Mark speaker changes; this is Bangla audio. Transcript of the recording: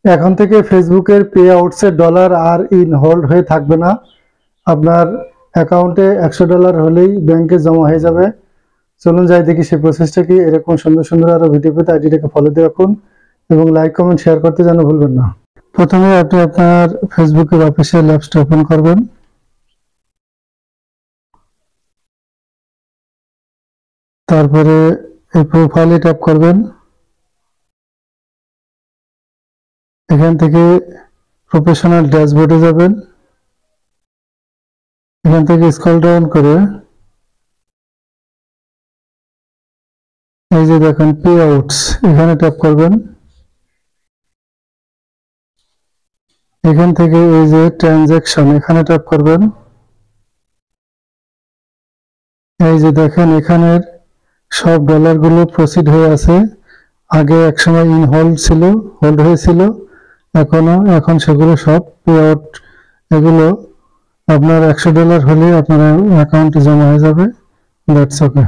Speaker 1: এখন থেকে ফেসবুকের পে আউটসের ডলার আর ইন হোল্ড হয়ে থাকবে না। আপনার অ্যাকাউন্টে $100 হলেই ব্যাংকে জমা হয়ে যাবে। চলুন যাই দেখি সেই প্রসেসটা কি। এরকম সুন্দর সুন্দর আরো ভিডিও পেতে আইডিটাকে ফলো দিয়ে রাখুন এবং লাইক কমেন্ট শেয়ার করতে যেন ভুলবেন না। প্রথমে আপনি আপনার ফেসবুকের অফিসিয়াল অ্যাপসটা ওপেন করবেন। তারপরে এই প্রোফাইলে ট্যাপ করবেন। এখান থেকে প্রফেশনাল ড্যাশবোর্ডে যাবেন। এখান থেকে স্ক্রল ডাউন করে এই যে দেখেন পে আউটস, এখানে ট্যাপ করবেন। এখান থেকে এই যে ট্রানজ্যাকশন, এখানে ট্যাপ করবেন। এই যে দেখেন এখানের সব ডলারগুলো প্রসিড হয়ে আছে। আগে একসময় ইন হোল্ড ছিল, হোল্ড হয়েছিল, এখন সেগুলো সব পে আউট। এগুলো আপনার $100 হলে আপনার অ্যাকাউন্টে জমা হয়ে যাবে। That's okay.